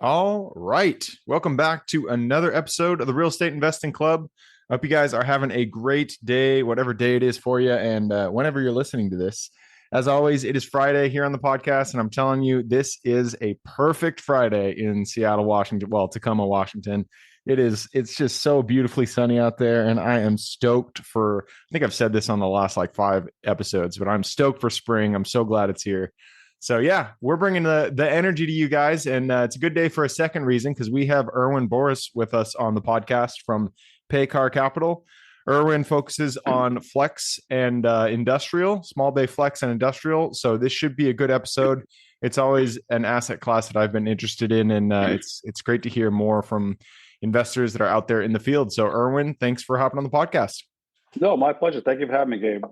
All right. Welcome back to another episode of the Real Estate Investing Club. I hope you guys are having a great day, whatever day it is for you, and whenever you're listening to this. As always, it is Friday here on the podcast, and I'm telling you, this is a perfect Friday in Seattle, Washington. Well, Tacoma, Washington. It's just so beautifully sunny out there, and I am stoked for, I think I've said this on the last like 5 episodes, but I'm stoked for spring. I'm so glad it's here. So yeah, we're bringing the energy to you guys, and it's a good day for a second reason because we have Irwin Boris with us on the podcast from Paycar Capital. Irwin focuses on flex and industrial, small bay flex and industrial. So this should be a good episode. It's always an asset class that I've been interested in, and it's great to hear more from investors that are out there in the field. So Irwin, thanks for hopping on the podcast. No, my pleasure. Thank you for having me, Gabe.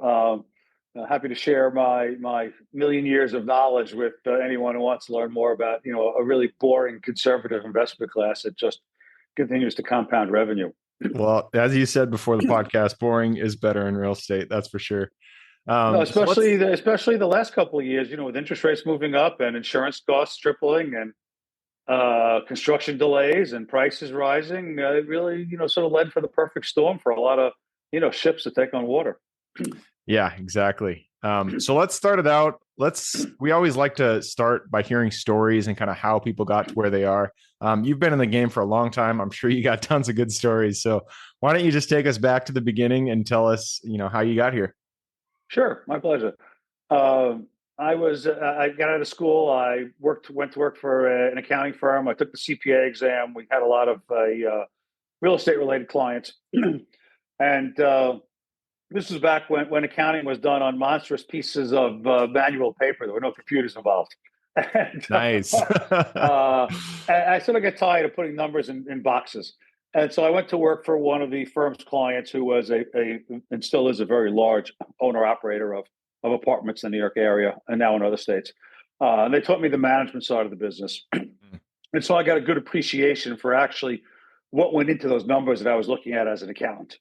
Happy to share my million years of knowledge with anyone who wants to learn more about a really boring conservative investment class that just continues to compound revenue. Well, as you said before the podcast, boring is better in real estate. That's for sure. No, especially the last couple of years, with interest rates moving up and insurance costs tripling and construction delays and prices rising, it really, sort of led for the perfect storm for a lot of, ships to take on water. Yeah, exactly. So let's start it out. We always like to start by hearing stories and kind of how people got to where they are. You've been in the game for a long time. I'm sure you got tons of good stories. So why don't you just take us back to the beginning and tell us, how you got here? Sure, my pleasure. I got out of school. I went to work for an accounting firm. I took the CPA exam. We had a lot of real estate related clients, and this was back when accounting was done on monstrous pieces of manual paper. There were no computers involved. And, nice. I sort of get tired of putting numbers in boxes. And so I went to work for one of the firm's clients who was and still is a very large owner-operator of apartments in the New York area and now in other states. And they taught me the management side of the business. And so I got a good appreciation for actually what went into those numbers that I was looking at as an accountant.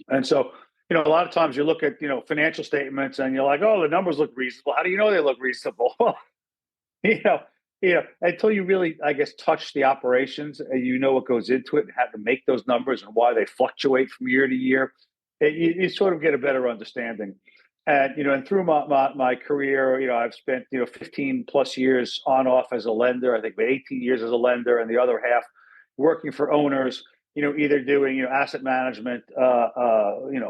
And so, a lot of times you look at, financial statements and you're like, oh, the numbers look reasonable. How do you know they look reasonable? Until you really, I guess, touch the operations and you know what goes into it and how to make those numbers and why they fluctuate from year to year, you sort of get a better understanding. And, and through my career, I've spent, 15 plus years on off as a lender, I think about 18 years as a lender, and the other half working for owners, either doing, asset management,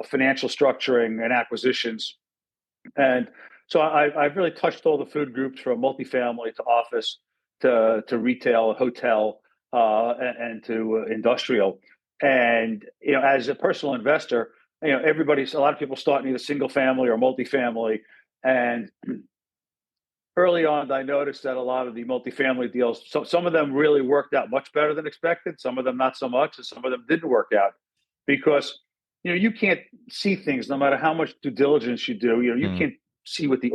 financial structuring and acquisitions. And so I've really touched all the food groups from multifamily to office to retail, hotel, and to industrial. And, as a personal investor, a lot of people start in either single family or multifamily. And early on, I noticed that a lot of the multifamily deals, some of them really worked out much better than expected. Some of them not so much, and some of them didn't work out because, you can't see things no matter how much due diligence you do. You can't see what the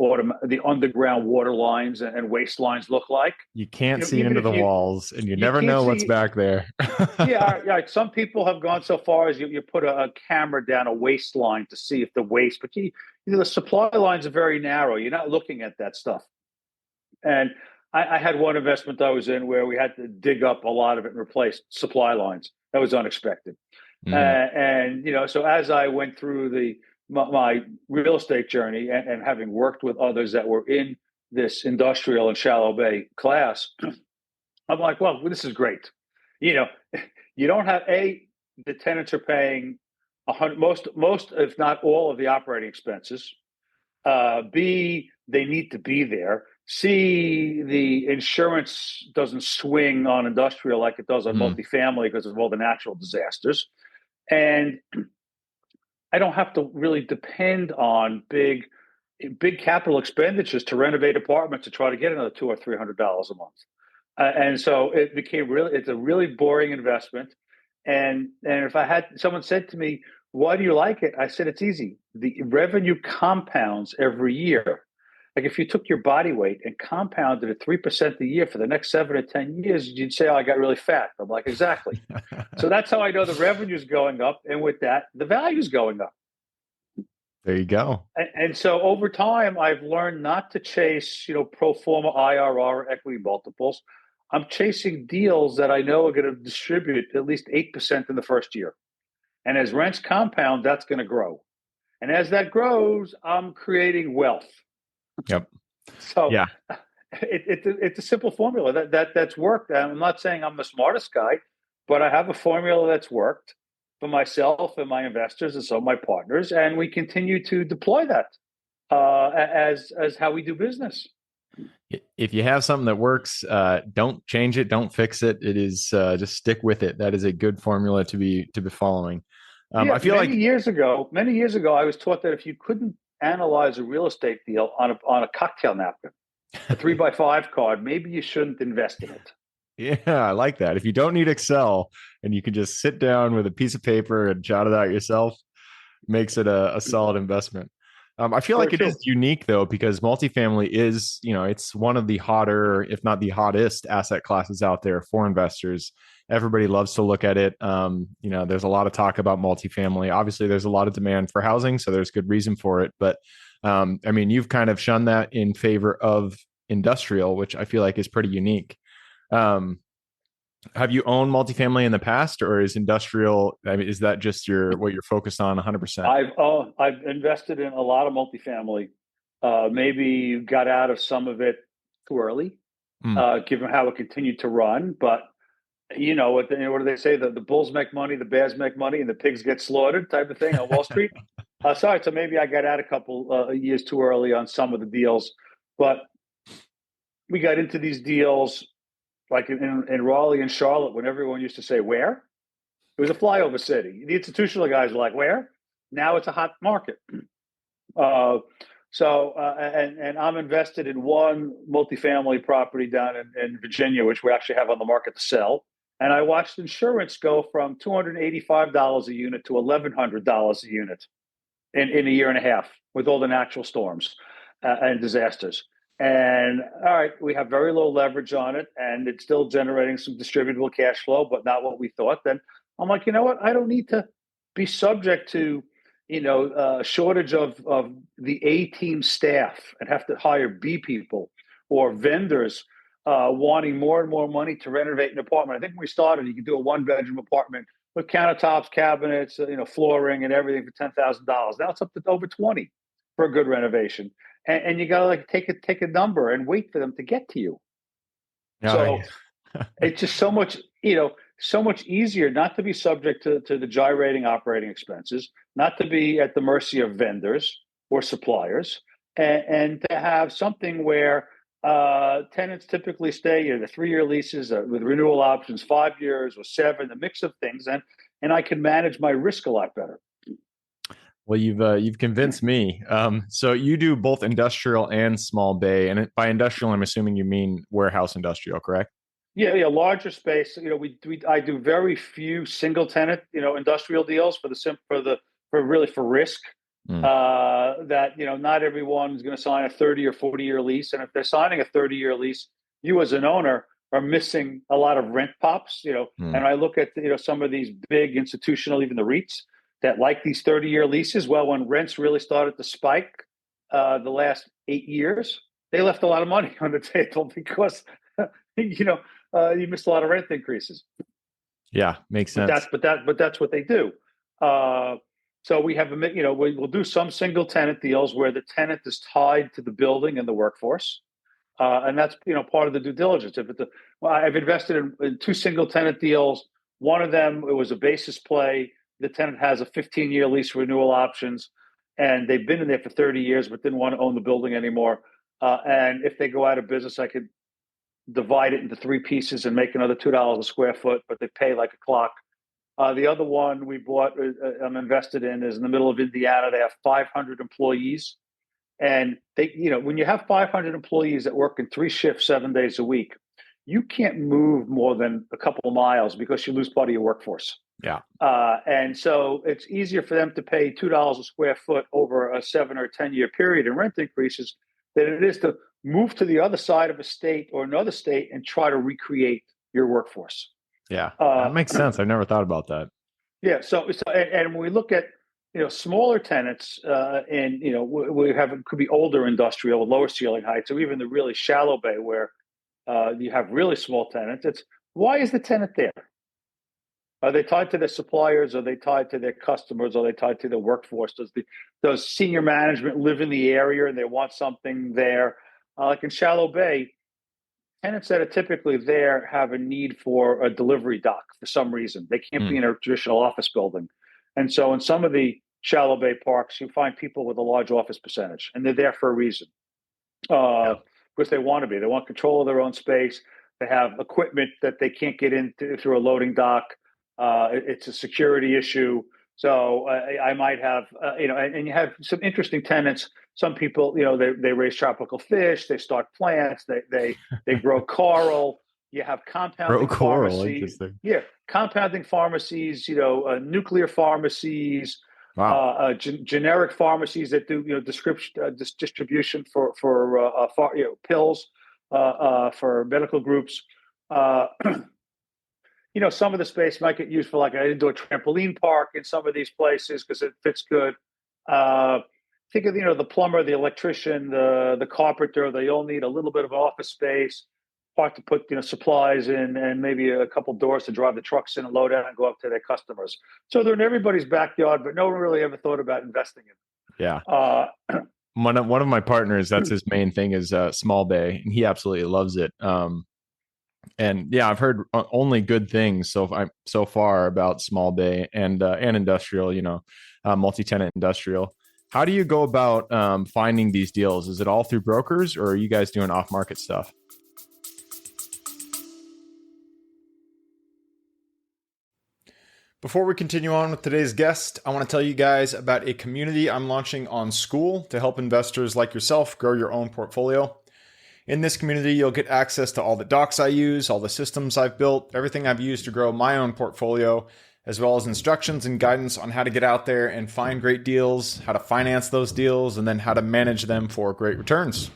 underground water lines and waste lines look like. You can't see into the walls, and you never know what's back there. Yeah. Some people have gone so far as you put a camera down a waste line to see if the waste, but the supply lines are very narrow. You're not looking at that stuff. And I had one investment I was in where we had to dig up a lot of it and replace supply lines. That was unexpected. So as I went through my real estate journey and having worked with others that were in this industrial and shallow bay class, I'm like, well, this is great. You don't have the tenants are paying most, if not all, of the operating expenses. B, they need to be there. C, the insurance doesn't swing on industrial like it does on multifamily because of all the natural disasters. And I don't have to really depend on big capital expenditures to renovate apartments to try to get another $200 or $300 a month. And so it became it's a really boring investment. And if someone said to me, why do you like it? I said, it's easy. The revenue compounds every year. Like if you took your body weight and compounded it 3% a year for the next 7 or 10 years, you'd say, oh, I got really fat. I'm like, exactly. So that's how I know the revenue is going up. And with that, the value is going up. There you go. And so over time, I've learned not to chase, pro forma IRR or equity multiples. I'm chasing deals that I know are going to distribute at least 8% in the first year. And as rents compound, that's going to grow. And as that grows, I'm creating wealth. Yep. So Yeah. it's a simple formula that's worked. I'm not saying I'm the smartest guy, but I have a formula that's worked for myself and my investors and some of my partners, and we continue to deploy that as how we do business. If you have something that works, don't change it, don't fix it. It is just stick with it. That is a good formula to be following. Yeah, I feel like many years ago, I was taught that if you couldn't analyze a real estate deal on a cocktail napkin, a 3x5 card, maybe you shouldn't invest in it. yeah, I like that. If you don't need Excel and you can just sit down with a piece of paper and jot it out yourself, makes it a solid investment. I feel Very like it is true. unique though, because multifamily is, it's one of the hotter, if not the hottest asset classes out there for investors. Everybody loves to look at it. There's a lot of talk about multifamily. Obviously, there's a lot of demand for housing, so there's good reason for it. But you've kind of shunned that in favor of industrial, which I feel like is pretty unique. Um, have you owned multifamily in the past, or is industrial? Is that just what you're focused on 100%? I've invested in a lot of multifamily. Maybe got out of some of it too early, Mm. given how it continued to run. But what do they say? The bulls make money, the bears make money, and the pigs get slaughtered, type of thing on Wall Street. So maybe I got out a couple years too early on some of the deals, but we got into these deals like in Raleigh and Charlotte when everyone used to say where. It was a flyover city. The institutional guys were like, where? Now it's a hot market. And I'm invested in one multifamily property down in Virginia, which we actually have on the market to sell. And I watched insurance go from $285 a unit to $1,100 a unit in a year and a half with all the natural storms and disasters. And all right, we have very low leverage on it, and it's still generating some distributable cash flow, but not what we thought. Then I'm like, you know what? I don't need to be subject to a shortage of the A team staff and have to hire B people or vendors wanting more and more money to renovate an apartment. I think when we started, you could do a 1-bedroom apartment with countertops, cabinets, flooring, and everything for $10,000. Now it's up to over 20 for a good renovation, and you got to like take a number and wait for them to get to you. So it's just so much, so much easier not to be subject to the gyrating operating expenses, not to be at the mercy of vendors or suppliers, and to have something where tenants typically stay the 3-year leases with renewal options, 5 years or 7, a mix of things, and I can manage my risk a lot better. Well, you've convinced me. So you do both industrial and small bay, and by industrial, I'm assuming you mean warehouse industrial, correct? Yeah, larger space. I do very few single tenant, industrial deals for risk. That not everyone is going to sign a 30 or 40-year lease, and if they're signing a 30-year lease, you as an owner are missing a lot of rent pops. And I look at some of these big institutional, even the REITs that like these 30-year leases. Well, when rents really started to spike the last 8 years, they left a lot of money on the table because you missed a lot of rent increases. Yeah, makes sense. But that's what they do. So we have we'll do some single tenant deals where the tenant is tied to the building and the workforce, and that's part of the due diligence. I've invested in 2 single tenant deals. One of them, it was a basis play. The tenant has a 15-year lease renewal options, and they've been in there for 30 years, but didn't want to own the building anymore. And if they go out of business, I could divide it into 3 pieces and make another $2 a square foot, but they pay like a clock. The other one we bought, I'm invested in, is in the middle of Indiana. They have 500 employees, and they, when you have 500 employees that work in 3 shifts, 7 days a week, you can't move more than a couple of miles because you lose part of your workforce. Yeah. And so it's easier for them to pay $2 a square foot over a 7 or 10-year period in rent increases than it is to move to the other side of a state or another state and try to recreate your workforce. Yeah, that makes sense. I've never thought about that. Yeah. And when we look at, smaller tenants, and, we have, it could be older industrial with lower ceiling heights, or even the really shallow bay where You have really small tenants. It's why is the tenant there? Are they tied to their suppliers? Are they tied to their customers? Are they tied to the workforce? Does senior management live in the area and they want something there? Like in Shallow Bay, tenants that are typically there have a need for a delivery dock for some reason. They can't be in a traditional office building. And so in some of the Shallow Bay parks, you find people with a large office percentage, and they're there for a reason. Because they want to be. They want control of their own space. They have equipment that they can't get into through a loading dock. It's a security issue. So I might have, and you have some interesting tenants. Some people, they raise tropical fish. They start plants. They grow coral. You have compounding pharmacies. Yeah, compounding pharmacies. Nuclear pharmacies. Wow. Generic pharmacies that do distribution for pills for medical groups. Some of the space might get used for like an indoor trampoline park in some of these places because it fits good. Think of the plumber, the electrician, the carpenter. They all need a little bit of office space, park to put supplies in, and maybe a couple doors to drive the trucks in and load out and go up to their customers. So they're in everybody's backyard, but no one really ever thought about investing in them. Yeah. One of my partners, that's his main thing is small bay, and he absolutely loves it. And yeah, I've heard only good things so far about small bay and industrial, multi-tenant industrial. How do you go about finding these deals? Is it all through brokers, or are you guys doing off-market stuff? Before we continue on with today's guest, I want to tell you guys about a community I'm launching on School to help investors like yourself grow your own portfolio. In this community, you'll get access to all the docs I use, all the systems I've built, everything I've used to grow my own portfolio, as well as instructions and guidance on how to get out there and find great deals, how to finance those deals, and then how to manage them for great returns.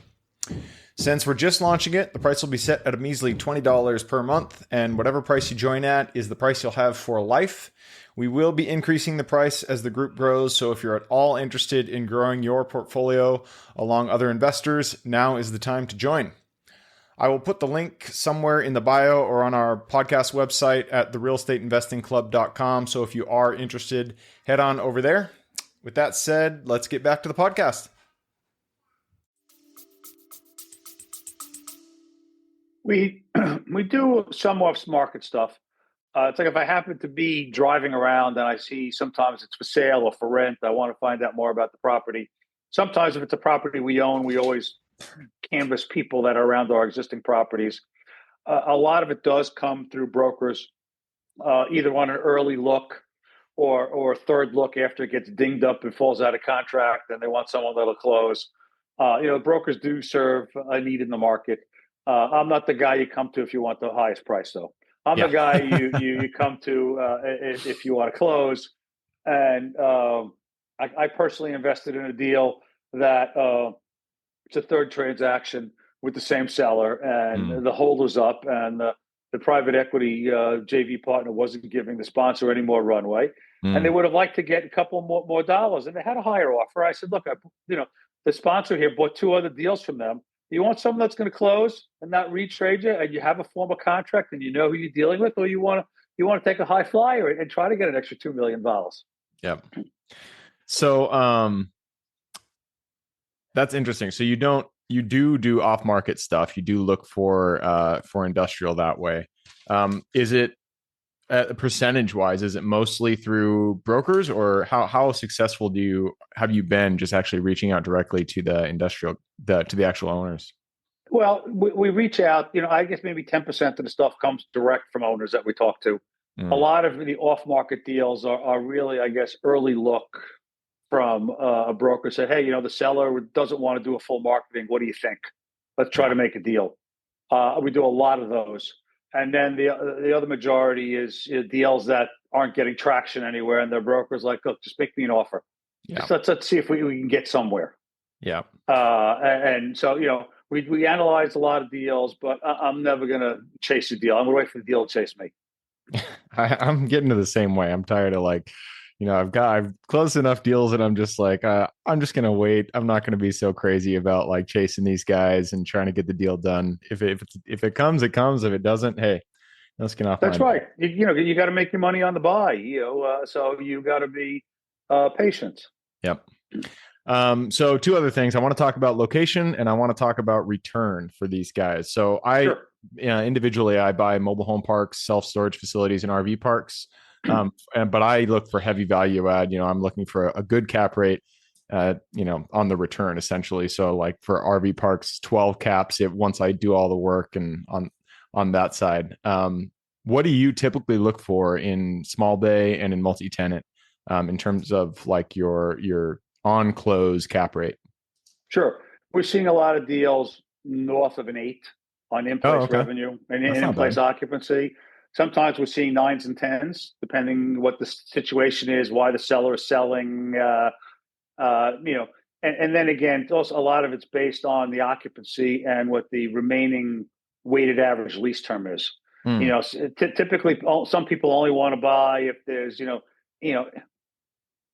Since we're just launching it, the price will be set at a measly $20 per month, and whatever price you join at is the price you'll have for life. We will be increasing the price as the group grows, so if you're at all interested in growing your portfolio along other investors, now is the time to join. I will put the link somewhere in the bio or on our podcast website at therealestateinvestingclub.com, so if you are interested, head on over there. With that said, let's get back to the podcast. We do some off-market stuff. It's like if I happen to be driving around and I see sometimes it's for sale or for rent, I want to find out more about the property. Sometimes if it's a property we own, we always canvass people that are around our existing properties. A lot of it does come through brokers, either on an early look or third look after it gets dinged up and falls out of contract and they want someone that'll close. Brokers do serve a need in the market. I'm not the guy you come to if you want the highest price, though. I'm the guy you come to if you want to close. And I personally invested in a deal that it's a third transaction with the same seller, and the hold was up, and the private equity JV partner wasn't giving the sponsor any more runway, and they would have liked to get a couple more dollars, and they had a higher offer. I said, look, the sponsor here bought 2 other deals from them. You want someone that's going to close and not retrade you, and you have a formal contract and you know who you're dealing with, or you want to take a high flyer and try to get an extra $2 million. Yep. So that's interesting. So you do off market stuff. You do look for industrial that way. Is it percentage wise? Is it mostly through brokers, or how successful have you been just actually reaching out directly to the industrial to the actual owners? Well, we reach out. I guess maybe 10% of the stuff comes direct from owners that we talk to. A lot of the off market deals are really, I guess, early look from a broker. Said, hey, the seller doesn't want to do a full marketing. What do you think? Let's try to make a deal. We do a lot of those. And then the other majority is deals that aren't getting traction anywhere, and their broker's like, look, just make me an offer. Yeah. So let's see if we can get somewhere. Yeah. And so, we analyze a lot of deals, but I'm never going to chase a deal. I'm going to wait for the deal to chase me. I'm getting to the same way. I'm tired of I've closed enough deals and I'm just like, I'm just gonna wait. I'm not gonna be so crazy about like chasing these guys and trying to get the deal done. If it comes, it comes. If it doesn't, hey, let's get off my That's back. right. You got to make your money on the buy. So you got to be patient. Yep. So two other things. I want to talk about location and I want to talk about return for these guys. So Sure. individually, I buy mobile home parks, self-storage facilities, and RV parks. But I look for heavy value add. I'm looking for a good cap rate, on the return essentially. So like for RV parks, 12 caps once I do all the work and on that side. What do you typically look for in small bay and in multi-tenant, in terms of like your on close cap rate? Sure. We're seeing a lot of deals north of an 8 on Oh, in-place okay. revenue and That's not in-place bad. occupancy. Sometimes we're seeing 9s and 10s, depending what the situation is, why the seller is selling. You know, and then again, also a lot of it's based on the occupancy and what the remaining weighted average lease term is. Hmm. Typically, some people only want to buy if there's you know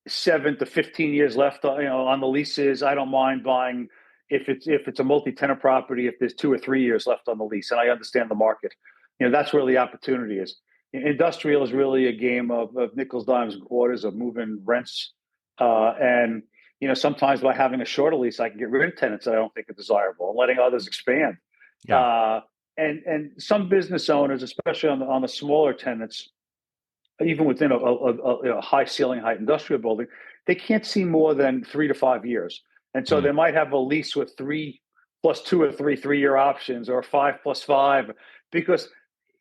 7 to 15 years left, on the leases. I don't mind buying if it's a multi-tenant property if there's 2 or 3 years left on the lease, and I understand the market. That's where the opportunity is. Industrial is really a game of nickels, dimes, and quarters of moving rents, and sometimes by having a shorter lease, I can get rid of tenants that I don't think are desirable and letting others expand. Yeah. Uh, and some business owners, especially on the smaller tenants, even within a high ceiling height industrial building, they can't see more than 3 to 5 years. And so Hmm. they might have a lease with 3+2 or 3 3-year options, or 5+5, because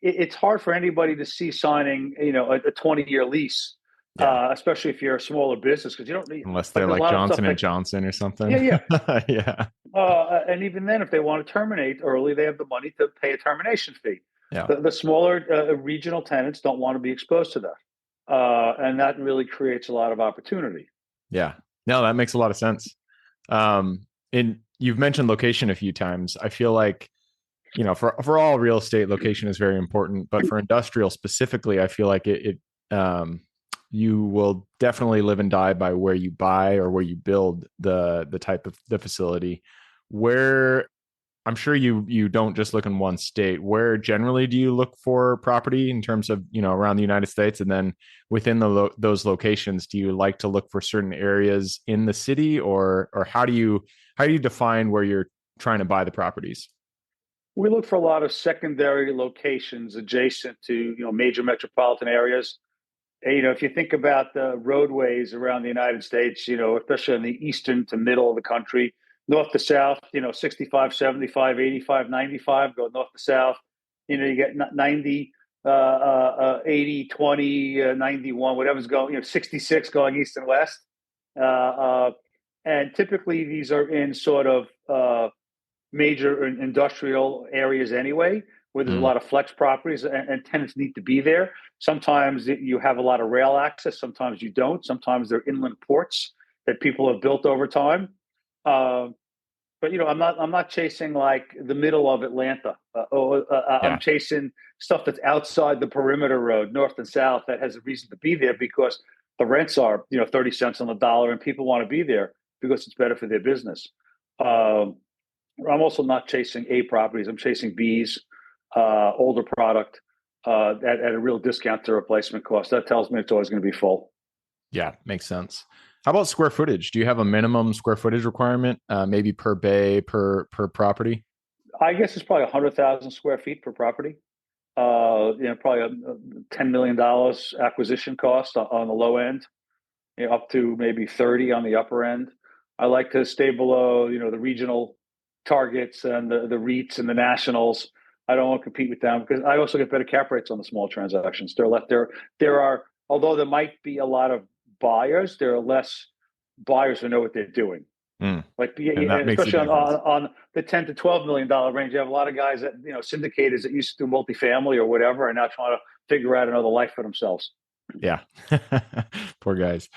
it's hard for anybody to see signing, a 20-year lease, Yeah. especially if you're a smaller business, because you don't need, Unless like, they're there's a like lot of stuff Johnson and that, Johnson or something. yeah, yeah. Yeah. And even then, if they want to terminate early, they have the money to pay a termination fee. Yeah. The smaller regional tenants don't want to be exposed to that. And that really creates a lot of opportunity. Yeah. No, that makes a lot of sense. And you've mentioned location a few times. I feel like, for all real estate, location is very important, but for industrial specifically, I feel like you will definitely live and die by where you buy or where you build the type of the facility. Where I'm sure you don't just look in one state. Where generally do you look for property in terms of, around the United States, and then within those locations, do you like to look for certain areas in the city, or how do you define where you're trying to buy the properties? We look for a lot of secondary locations adjacent to major metropolitan areas. And, if you think about the roadways around the United States, especially in the eastern to middle of the country, north to south, 65, 75, 85, 95, go north to south. You get 90, 80, 20, 91, whatever's going, 66 going east and west. Uh, uh, and typically these are in sort of major industrial areas anyway, where there's a Mm, lot of flex properties, and tenants need to be there. Sometimes you have a lot of rail access, sometimes you don't. Sometimes they're inland ports that people have built over time. Uh, but I'm not chasing like the middle of Atlanta. I'm yeah. chasing stuff that's outside the perimeter road, north and south, that has a reason to be there because the rents are 30 cents on the dollar, and people want to be there because it's better for their business. Um, I'm also not chasing A properties. I'm chasing Bs, older product, at a real discount to replacement cost. That tells me it's always going to be full. Yeah, makes sense. How about square footage? Do you have a minimum square footage requirement, maybe per bay, per property? I guess it's probably 100,000 square feet per property. Probably $10 million acquisition cost on the low end, up to maybe 30 on the upper end. I like to stay below, the regional targets and the REITs and the nationals. I don't want to compete with them because I also get better cap rates on the small transactions. There are, although there might be a lot of buyers, there are less buyers who know what they're doing. Mm, Like, and that makes a especially difference. on the $10 to $12 million range, you have a lot of guys that syndicators that used to do multifamily or whatever, and now trying to figure out another life for themselves. Yeah. Poor guys.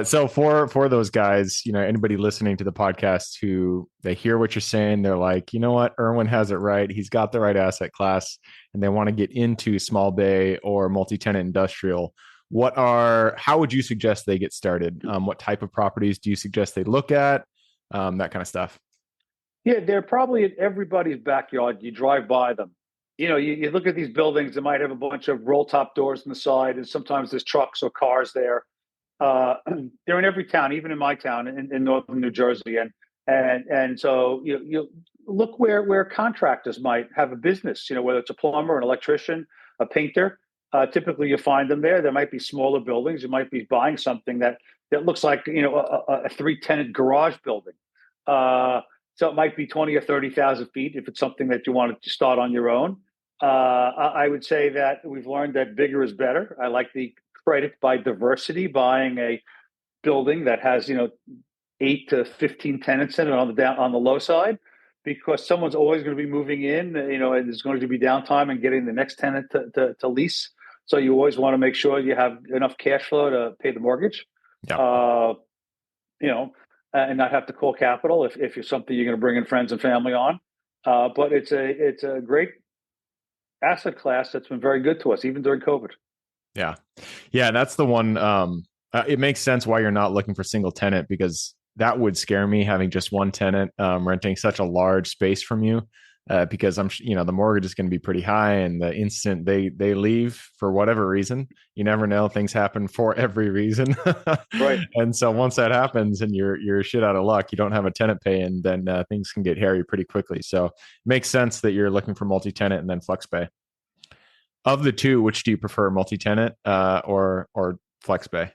So for those guys, anybody listening to the podcast who they hear what you're saying, they're like, you know what, Irwin has it right. He's got the right asset class, and they want to get into small bay or multi-tenant industrial. how would you suggest they get started? What type of properties do you suggest they look at? That kind of stuff. Yeah, they're probably in everybody's backyard. You drive by them. You look at these buildings that might have a bunch of roll top doors on the side, and sometimes there's trucks or cars there. Uh, they're in every town, even in my town in northern New Jersey, and so you look where contractors might have a business. Whether it's a plumber, an electrician, a painter. Typically, you find them there. There might be smaller buildings. You might be buying something that looks like a 3-tenant garage building. So it might be 20 or 30,000 feet if it's something that you wanted to start on your own. I would say that we've learned that bigger is better. I like the credit by diversity, buying a building that has 8 to 15 tenants in it on the low side, because someone's always going to be moving in, and there's going to be downtime and getting the next tenant to lease. So you always want to make sure you have enough cash flow to pay the mortgage. Yeah. And not have to call capital if you're something you're going to bring in friends and family on. But it's a great asset class that's been very good to us, even during COVID. Yeah. Yeah. That's the one. It makes sense why you're not looking for single tenant, because that would scare me, having just one tenant renting such a large space from you. Because the mortgage is going to be pretty high, and the instant they leave for whatever reason, you never know. Things happen for every reason, Right? And so once that happens, and you're shit out of luck, you don't have a tenant pay, and then things can get hairy pretty quickly. So it makes sense that you're looking for multi-tenant and then flex pay. Of the two, which do you prefer, multi-tenant or flex pay?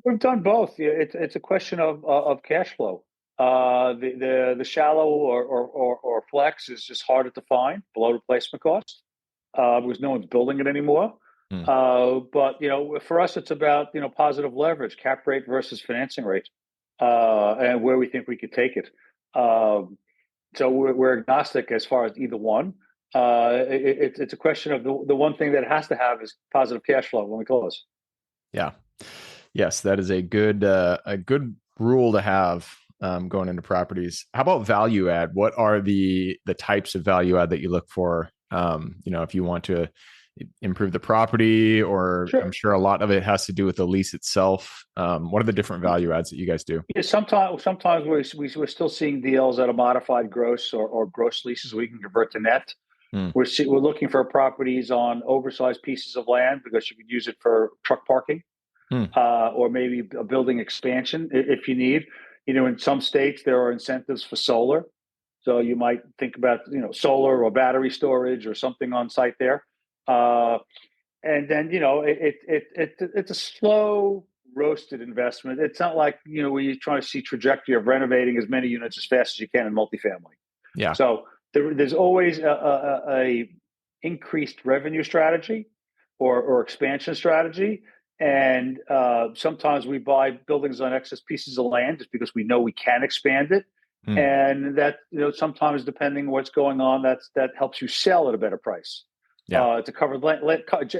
We've done both. Yeah, it's a question of cash flow. The shallow or flex is just harder to find below replacement cost, because no one's building it anymore. Hmm. But for us, it's about positive leverage, cap rate versus financing rate, and where we think we could take it. So we're agnostic as far as either one. It's a question of the one thing that it has to have is positive cash flow when we close. Yeah. Yes, that is a good rule to have going into properties. How about value add? What are the types of value add that you look for? If you want to improve the property, or Sure. I'm sure a lot of it has to do with the lease itself. What are the different value adds that you guys do? Yeah, sometimes we're still seeing deals at a modified gross or gross leases we can convert to net. Hmm. We're looking for properties on oversized pieces of land because you could use it for truck parking. Or maybe a building expansion if you need. In some states there are incentives for solar, so you might think about solar or battery storage or something on site there. And then it's a slow roasted investment. It's not like where you're trying to see trajectory of renovating as many units as fast as you can in multifamily. Yeah. So there's always a increased revenue strategy or expansion strategy. And sometimes we buy buildings on excess pieces of land just because we know we can expand it. And that, sometimes depending on what's going on, that helps you sell at a better price. Yeah. It's a covered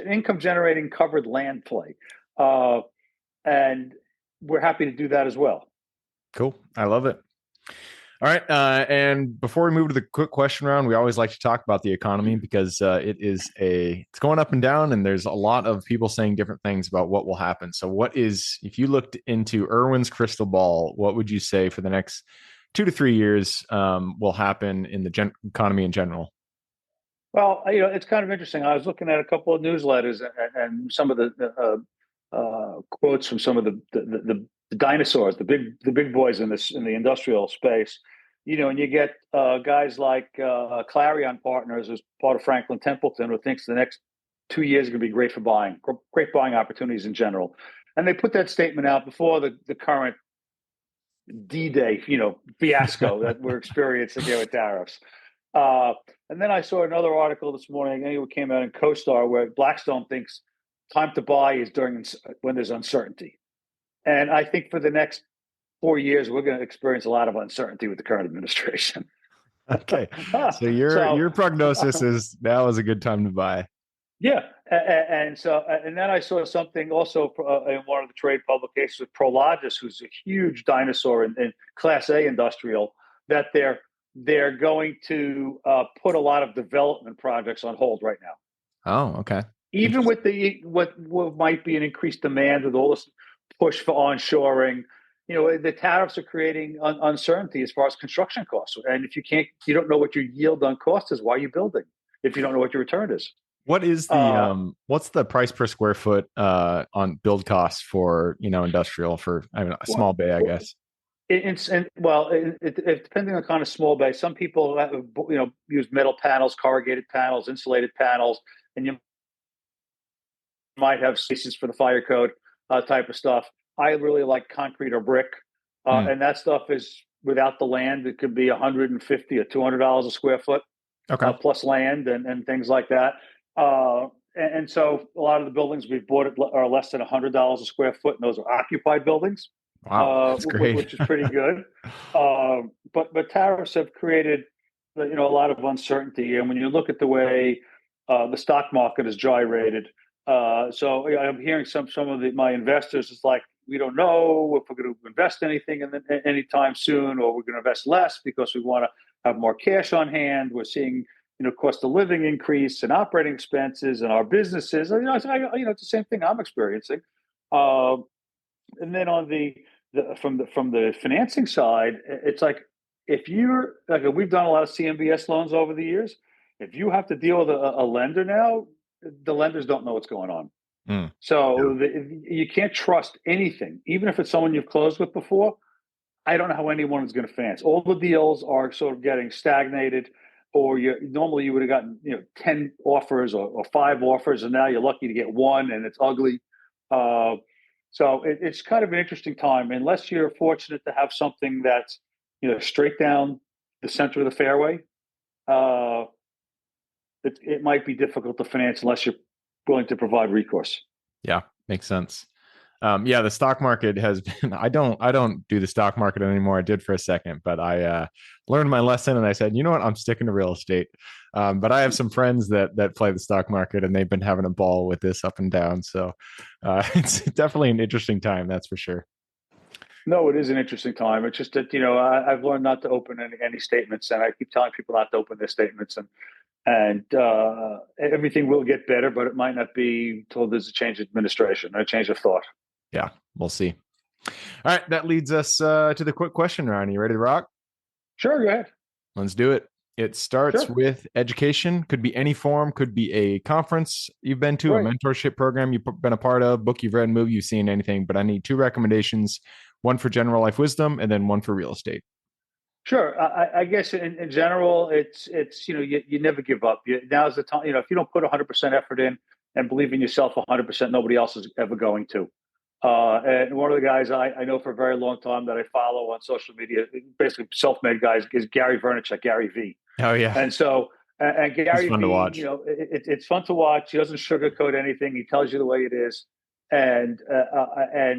income generating covered land play. And we're happy to do that as well. Cool. I love it. All right. And before we move to the quick question round, we always like to talk about the economy, because it's going up and down, and there's a lot of people saying different things about what will happen. So if you looked into Irwin's crystal ball, what would you say for the next 2 to 3 years will happen in the economy in general? Well, it's kind of interesting. I was looking at a couple of newsletters and some of the quotes from some of the dinosaurs, the big boys in the industrial space, and you get guys like Clarion Partners, who's part of Franklin Templeton, who thinks the next 2 years are going to be great buying opportunities in general. And they put that statement out before the current D-Day, fiasco that we're experiencing here with tariffs. And then I saw another article this morning, it came out in CoStar, where Blackstone thinks time to buy is when there's uncertainty. And I think for the next 4 years, we're going to experience a lot of uncertainty with the current administration. Okay. So your prognosis is now is a good time to buy. Yeah. And then I saw something also in one of the trade publications with Prologis, who's a huge dinosaur in Class A industrial, that they're going to put a lot of development projects on hold right now. Oh, okay. Even Interesting. with the what might be an increased demand with all this push for onshoring, the tariffs are creating uncertainty as far as construction costs. And if you don't know what your yield on cost is, why are you building? If you don't know what your return is, What is the uh, what's the price per square foot on build costs for industrial for a well, small bay, I guess. depending on kind of small bay, some people use metal panels, corrugated panels, insulated panels, and you might have spaces for the fire code type of stuff. I really like concrete or brick, Hmm. and that stuff is without the land. It could be 150 or $200 a square foot Okay. plus land and things like that. And so a lot of the buildings we've bought are less than $100 a square foot, and those are occupied buildings, Wow, that's great. which is pretty good. But tariffs have created a lot of uncertainty, and when you look at the way the stock market is gyrated, so I'm hearing some of my investors is like, we don't know if we're going to invest anything anytime soon, or we're going to invest less because we want to have more cash on hand. We're seeing cost of living increase and operating expenses and our businesses. It's the same thing I'm experiencing. Um, and then on from the financing side, it's like, if you're like, we've done a lot of CMBS loans over the years. If you have to deal with a lender now, the lenders don't know what's going on. Mm, yeah. So you can't trust anything, even if it's someone you've closed with before. I don't know how anyone is going to finance. All the deals are sort of getting stagnated, or normally you would have gotten 10 offers or 5 offers, and now you're lucky to get one, and it's ugly. Uh, so it's kind of an interesting time, unless you're fortunate to have something that's straight down the center of the fairway. Uh, it might be difficult to finance unless you're willing to provide recourse. Yeah, makes sense. Yeah, the stock market has been. I don't do the stock market anymore. I did for a second, but I learned my lesson, and I said, you know what, I'm sticking to real estate. But I have some friends that play the stock market, and they've been having a ball with this up and down. So it's definitely an interesting time, that's for sure. No, it is an interesting time. It's just that I've learned not to open any statements, and I keep telling people not to open their statements, and everything will get better, but it might not be until there's a change of administration, a change of thought. Yeah, we'll see. All right, that leads us to the quick question round. You ready to rock? Sure, go ahead. Let's do it. It starts Sure, with education. Could be any form, could be a conference you've been to, a right. mentorship program you've been a part of, book you've read, movie you've seen, anything. But I need 2 recommendations, one for general life wisdom and then one for real estate. Sure. I guess in general, it's you never give up. Now's the time. If you don't put 100% effort in and believe in yourself 100%, nobody else is ever going to. And one of the guys I know for a very long time that I follow on social media, basically self-made guys, is Gary Vaynerchuk, Gary V. Oh, yeah. And so, and He's Gary fun to V, watch. it's fun to watch. He doesn't sugarcoat anything. He tells you the way it is, and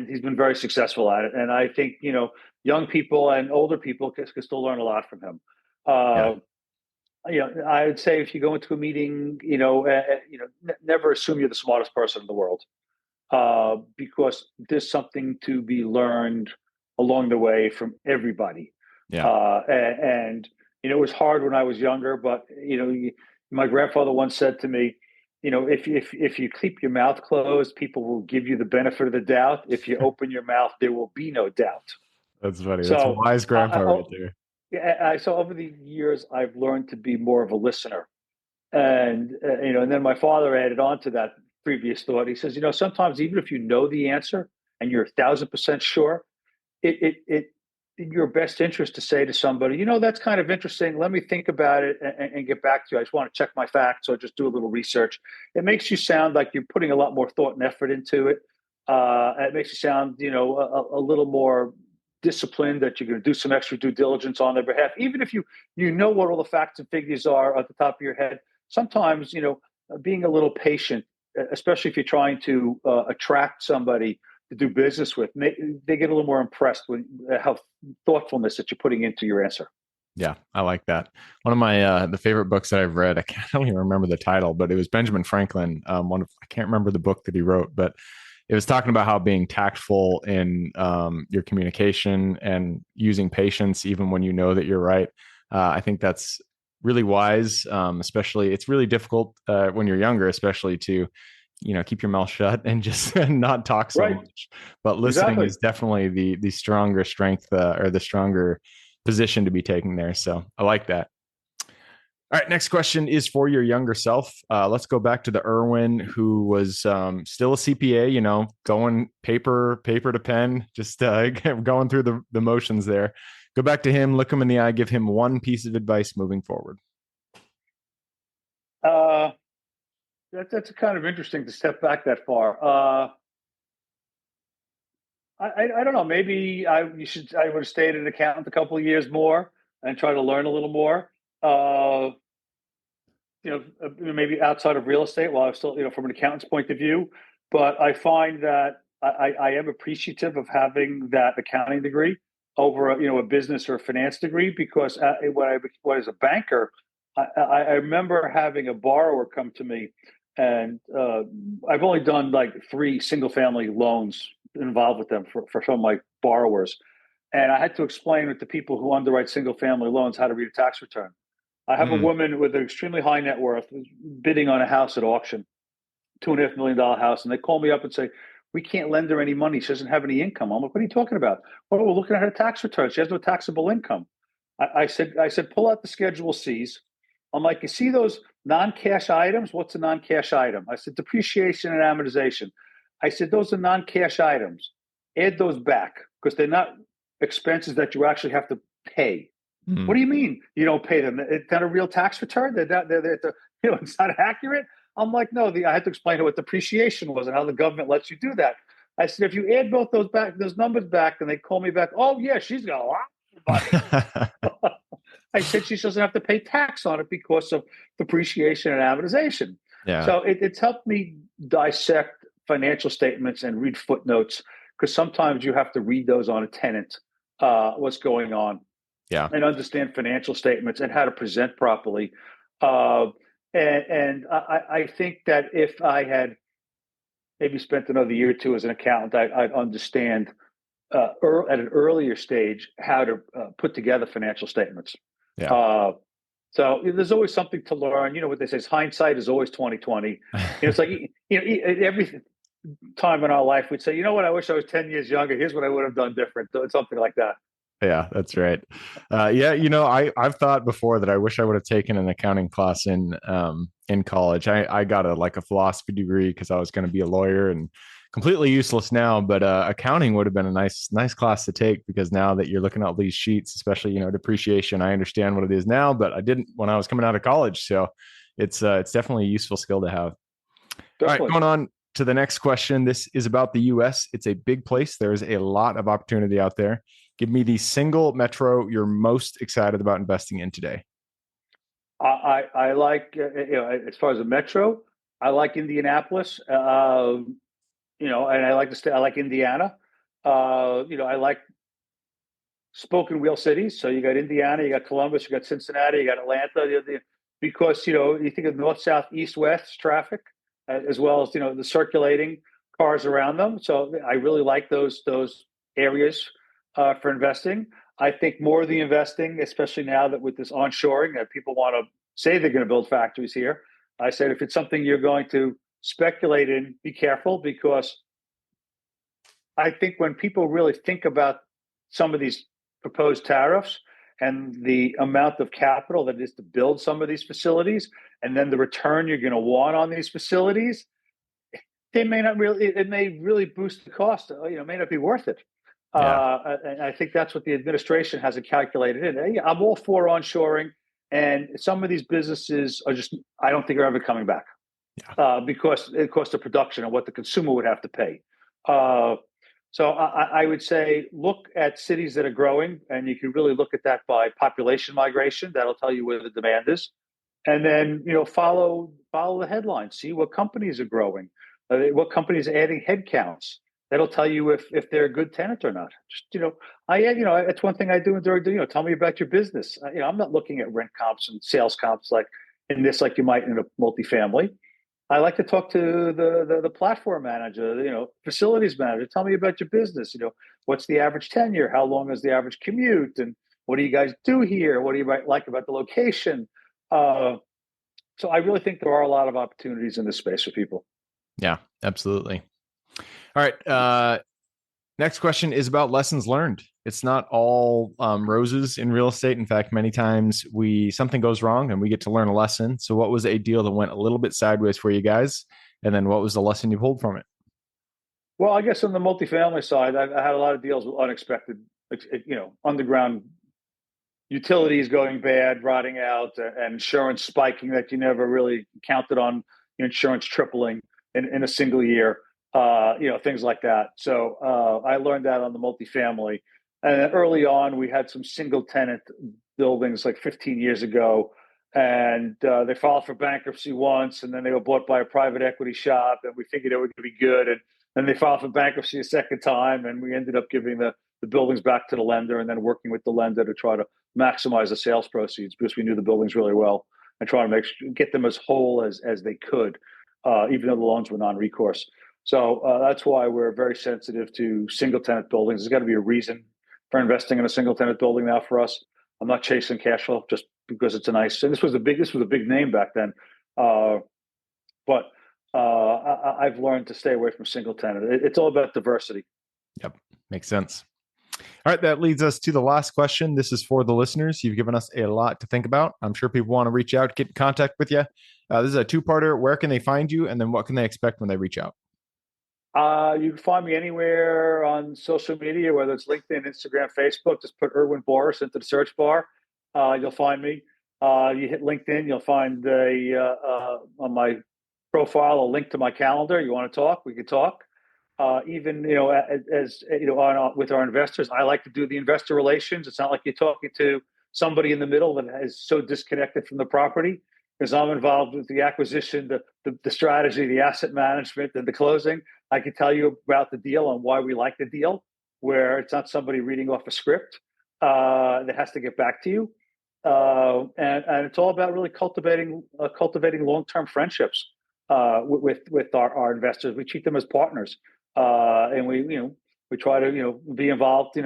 he's been very successful at it. And I think young people and older people can still learn a lot from him. Yeah. Uh, I would say if you go into a meeting, never assume you're the smartest person in the world, because there's something to be learned along the way from everybody. Yeah. And it was hard when I was younger, but my grandfather once said to me, if you keep your mouth closed, people will give you the benefit of the doubt. If you open your mouth, there will be no doubt. That's funny. That's a So, wise grandpa right oh, there. yeah, so over the years, I've learned to be more of a listener, and then my father added on to that previous thought. He says, sometimes even if you know the answer and you're 1,000% sure, it in your best interest to say to somebody, that's kind of interesting. Let me think about it and get back to you. I just want to check my facts or just do a little research. It makes you sound like you're putting a lot more thought and effort into it. It makes you sound, a little more disciplined, that you're going to do some extra due diligence on their behalf, even if you know what all the facts and figures are at the top of your head. Sometimes, being a little patient, especially if you're trying to attract somebody to do business with, they get a little more impressed with how thoughtfulness that you're putting into your answer. Yeah, I like that. One of my the favorite books that I've read, I don't even remember the title, but it was Benjamin Franklin. I can't remember the book that he wrote, but it was talking about how being tactful in your communication and using patience even when you know that you're right. I think that's really wise. Especially, it's really difficult when you're younger, especially to keep your mouth shut and just not talk so Right. much. But listening Exactly. is definitely the stronger strength or the stronger position to be taking there. So I like that. All right, next question is for your younger self. Let's go back to the Irwin who was still a CPA, going paper to pen, just going through the motions there. Go back to him, look him in the eye, give him one piece of advice moving forward. Uh, that's kind of interesting to step back that far. I don't know. Maybe I would have stayed an accountant a couple of years more and try to learn a little more. Uh, maybe outside of real estate while I'm still, from an accountant's point of view. But I find that I am appreciative of having that accounting degree over a business or a finance degree because when I was a banker, I remember having a borrower come to me, and I've only done like 3 single family loans involved with them for some of my borrowers. And I had to explain to people who underwrite single family loans how to read a tax return. I have a Mm. woman with an extremely high net worth bidding on a house at auction, $2.5 million house, and they call me up and say, "We can't lend her any money. She doesn't have any income." I'm like, "What are you talking about?" "Oh, we're looking at her tax return. She has no taxable income." I said, "Pull out the Schedule C's." I'm like, "You see those non-cash items? What's a non-cash item?" I said, "Depreciation and amortization." I said, "Those are non-cash items. Add those back because they're not expenses that you actually have to pay." "What Mm. do you mean you don't pay them? It's not a real tax return. It's not accurate." I'm like, "No." I had to explain to her what depreciation was and how the government lets you do that. I said, "If you add both those numbers back, and they call me back, oh yeah, she's got a lot of money." I said she doesn't have to pay tax on it because of depreciation and amortization. Yeah. So it's helped me dissect financial statements and read footnotes because sometimes you have to read those on a tenant, what's going on, Yeah. and understand financial statements and how to present properly. Uh, and I think that if I had maybe spent another year or two as an accountant, I'd understand at an earlier stage how to put together financial statements. Yeah. Uh, so there's always something to learn. You know what they say is hindsight is always 2020. It's like every time in our life we'd say, "You know what? I wish I was 10 years younger. Here's what I would have done different." Something like that. Yeah, that's right. Yeah, I've thought before that I wish I would have taken an accounting class in college. I got a philosophy degree because I was going to be a lawyer and completely useless now. But accounting would have been a nice class to take because now that you're looking at these sheets, especially depreciation, I understand what it is now, but I didn't when I was coming out of college. So it's definitely a useful skill to have. All right, Definitely. going on to the next question. This is about the US. It's a big place. There's a lot of opportunity out there. Give me the single metro you're most excited about investing in today. I like as far as the metro, I like Indianapolis. And I like the state. I like Indiana. I like spoken wheel cities. So you got Indiana, you got Columbus, you got Cincinnati, you got Atlanta. Because you think of north, south, east, west traffic, as well as the circulating cars around them. So I really like those areas for investing. I think more of the investing, especially now that with this onshoring, that people want to say they're going to build factories here. I said if it's something you're going to speculate in, be careful because I think when people really think about some of these proposed tariffs and the amount of capital that is to build some of these facilities, and then the return you're going to want on these facilities, they may not really. It may really boost the cost. It may not be worth it. Yeah. And I think that's what the administration hasn't calculated in. I'm all for onshoring, and some of these businesses are just. I don't think are ever coming back Yeah. because it costs of production and what the consumer would have to pay. So I would say look at cities that are growing, and you can really look at that by population migration. That'll tell you where the demand is, and then follow the headlines. See what companies are growing, what companies are adding headcounts. That'll tell you if they're a good tenant or not. Just it's one thing I do during. Tell me about your business. I'm not looking at rent comps and sales comps like like you might in a multifamily. I like to talk to the platform manager, facilities manager. Tell me about your business. What's the average tenure? How long is the average commute? And what do you guys do here? What do you like about the location? So I really think there are a lot of opportunities in this space for people. Yeah, absolutely. All right. Next question is about lessons learned. It's not all roses in real estate. In fact, many times something goes wrong and we get to learn a lesson. So what was a deal that went a little bit sideways for you guys? And then what was the lesson you pulled from it? Well, I guess on the multifamily side, I had a lot of deals with unexpected, underground utilities going bad, rotting out, and insurance spiking that you never really counted on, insurance tripling in a single year, things like that. So I learned that on the multifamily. And early on, we had some single tenant buildings like 15 years ago, and they filed for bankruptcy once, and then they were bought by a private equity shop, and we figured it would be good. And then they filed for bankruptcy a second time, and we ended up giving the buildings back to the lender and then working with the lender to try to maximize the sales proceeds because we knew the buildings really well and try to get them as whole as they could, even though the loans were non-recourse. So that's why we're very sensitive to single tenant buildings. There's got to be a reason for investing in a single tenant building now for us. I'm not chasing cash flow just because it's a nice. And this was a big name back then, but I've learned to stay away from single tenant. It's all about diversity. Yep, makes sense. All right, that leads us to the last question. This is for the listeners. You've given us a lot to think about. I'm sure people want to reach out, get in contact with you. This is a two-parter. Where can they find you? And then what can they expect when they reach out? You can find me anywhere on social media, whether it's LinkedIn, Instagram, Facebook. Just put Irwin Boris into the search bar. You'll find me. You hit LinkedIn, you'll find on my profile a link to my calendar. You want to talk? We can talk. Even as with our investors, I like to do the investor relations. It's not like you're talking to somebody in the middle that is so disconnected from the property, because I'm involved with the acquisition, the strategy, the asset management, and the closing. I can tell you about the deal and why we like the deal, where it's not somebody reading off a script that has to get back to you, and it's all about really cultivating long-term friendships with our investors. We treat them as partners. And we try to be involved.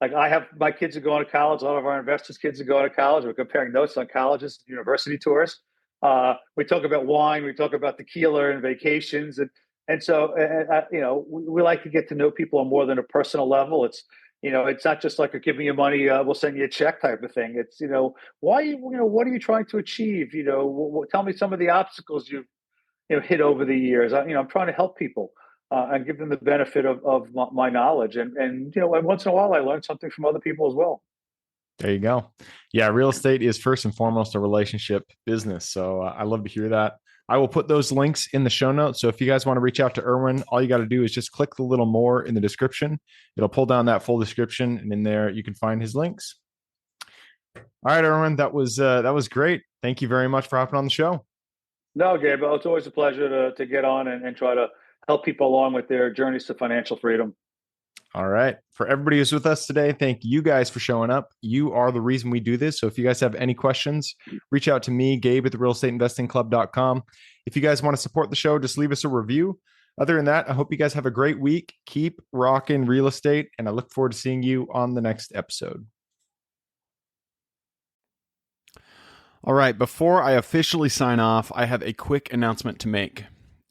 Like I have my kids are going to college. A lot of our investors' kids are going to college. We're comparing notes on colleges, university tours. We talk about wine. We talk about tequila and vacations, and so we like to get to know people on more than a personal level. It's not just like giving you money, we'll send you a check type of thing. It's why what are you trying to achieve? Tell me some of the obstacles you've hit over the years. I'm trying to help people. And give them the benefit of my knowledge. And once in a while, I learn something from other people as well. There you go. Yeah, real estate is first and foremost a relationship business. So I love to hear that. I will put those links in the show notes. So if you guys want to reach out to Irwin, all you got to do is just click the little more in the description. It'll pull down that full description, and in there you can find his links. All right, Irwin, that was great. Thank you very much for hopping on the show. No, Gabriel, it's always a pleasure to get on and try to help people along with their journeys to financial freedom. All right. For everybody who's with us today, thank you guys for showing up. You are the reason we do this. So if you guys have any questions, reach out to me, Gabe at therealestateinvestingclub.com. If you guys want to support the show, just leave us a review. Other than that, I hope you guys have a great week. Keep rocking real estate, and I look forward to seeing you on the next episode. All right. Before I officially sign off, I have a quick announcement to make.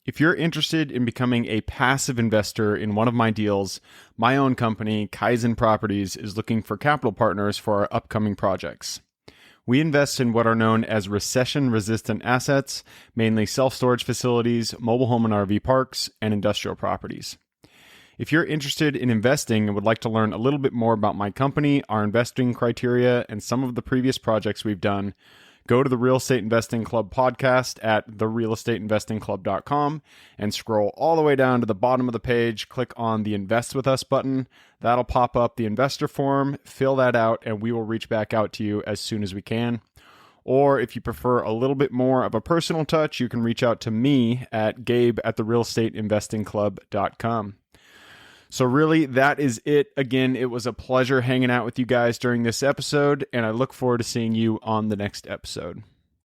If you're interested in becoming a passive investor in one of my deals, my own company, Kaizen Properties, is looking for capital partners for our upcoming projects. We invest in what are known as recession-resistant assets, mainly self-storage facilities, mobile home and RV parks, and industrial properties. If you're interested in investing and would like to learn a little bit more about my company, our investing criteria, and some of the previous projects we've done, go to the Real Estate Investing Club podcast at therealestateinvestingclub.com and scroll all the way down to the bottom of the page. Click on the Invest With Us button. That'll pop up the investor form. Fill that out, and we will reach back out to you as soon as we can. Or if you prefer a little bit more of a personal touch, you can reach out to me at gabe at therealestateinvestingclub.com. So really, that is it. Again, it was a pleasure hanging out with you guys during this episode, and I look forward to seeing you on the next episode.